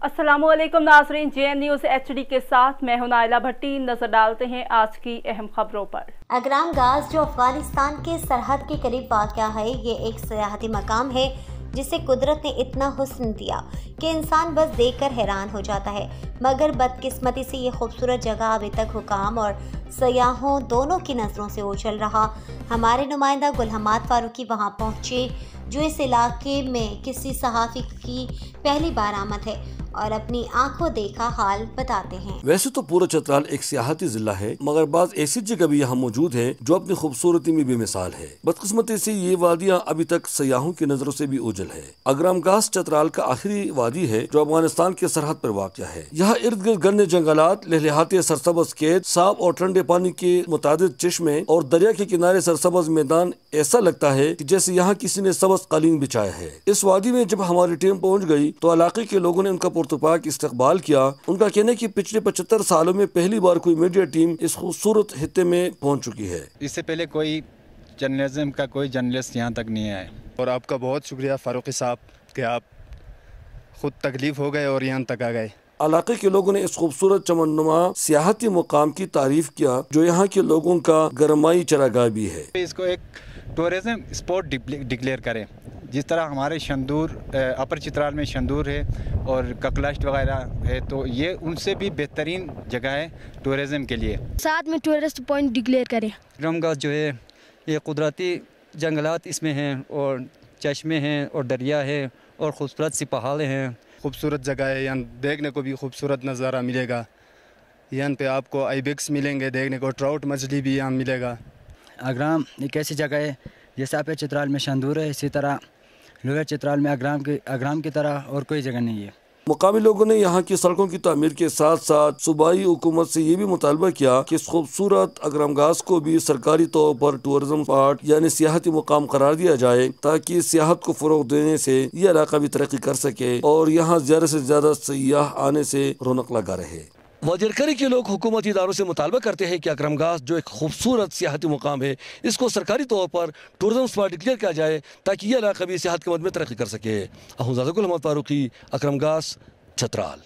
अस्सलामु अलैकुम नाज़रीन, JN न्यूज़ HD के साथ मैं हूं नाइला भट्टी। नजर डालते हैं आज की अहम खबरों पर। अगराम गाज जो अफगानिस्तान के सरहद के करीब वाक़या है, ये एक सयाहती मकाम है जिसे कुदरत ने इतना हुस्न दिया कि इंसान बस देखकर हैरान हो जाता है। मगर बदकिस्मती से ये खूबसूरत जगह अभी तक हुकाम और सयाहों दोनों की नज़रों से ओझल रहा। हमारे नुमाइंदा गुल हमाद फारूकी वहाँ पहुँचे, जो इस इलाके में किसी सहाफ़ी की पहली बार आमद है और अपनी आंखों देखा हाल बताते हैं। वैसे तो पूरा चतराल एक सियाहती जिला है, मगर बाज़ ऐसी जगह भी यहाँ मौजूद है जो अपनी खूबसूरती में बेमिसाल है। बदकिस्मती से ये वादियाँ अभी तक सयाहों की नजरों से भी ओझल है। अगराम गाज चतराल का आखिरी वादी है जो अफगानिस्तान के सरहद पर वाक़या है। यहाँ इर्द गिर्द घने जंगलात, लहलहाते सरसब्ज़ खेत, साफ और ठंडे पानी के मुतादिद चश्मे और दरिया के किनारे सरसब्ज़ मैदान। ऐसा लगता है कि जैसे यहाँ किसी ने सबज़ कालीन बिछाया है। इस वादी में जब हमारी टीम पहुँच गई तो इलाके के लोगों ने उनका पुरतपाक इस्तकबाल किया। उनका कहना है कि पिछले 75 सालों में पहली बार कोई मीडिया टीम इस खूबसूरत हित्ते में पहुंच चुकी है। इससे पहले कोई जर्नलिज्म का कोई जर्नलिस्ट यहाँ तक नहीं आया। और आपका बहुत शुक्रिया फारूकी साहब कि आप खुद तकलीफ हो गए और यहाँ तक आ गए। इलाके के लोगों ने इस खूबसूरत चमननुमा सियाहती मुकाम की तारीफ किया जो यहाँ के लोगों का गरमाई चरागाह भी है। इसको एक टूरिज्म स्पॉट डिक्लेयर करें, जिस तरह हमारे शंदूर अपर चित्राल में शंदूर है और ककलाश्ट वगैरह है, तो ये उनसे भी बेहतरीन जगह है टूरिज्म के लिए। साथ में टूरिस्ट पॉइंट डिक्लेयर करें। अगराम गाज जो है ये कुदरती जंगलात इसमें हैं और चश्मे हैं और दरिया है और खूबसूरत सी पहाड़ें हैं। खूबसूरत जगह है, यहाँ देखने को भी खूबसूरत नज़ारा मिलेगा। यहाँ पे आपको आइबेक्स मिलेंगे देखने को, ट्राउट मछली भी यहाँ मिलेगा। अगराम एक ऐसी जगह है जैसे आप चित्राल में शंदूर है, इसी तरह लोअर चित्राल में अगराम की तरह और कोई जगह नहीं है। मुकामी लोगों ने यहाँ की सड़कों की तामीर के साथ साथ सूबाई हुकूमत से ये भी मुतालबा किया कि इस खूबसूरत अगराम गाज को भी सरकारी तौर पर टूरिज्म स्पॉट यानी सियाहती मुकाम करार दिया जाए, ताकि सियाहत को फरोग देने से ये इलाका भी तरक्की कर सके और यहाँ ज्यादा से ज्यादा सयाह आने से रौनक लगा रहे। वादियरकरी के लोग हुकूमती इदारों से मुतालबा करते हैं कि अगराम गाज जो एक खूबसूरत सियाहती मुकाम है, इसको सरकारी तौर पर टूरिज्म स्पॉट डिक्लेयर किया जाए ताकि यह इलाका भी सियाहत के मद में तरक्की कर सके। गुल हमाद फारूकी, अगराम गाज, चतराल।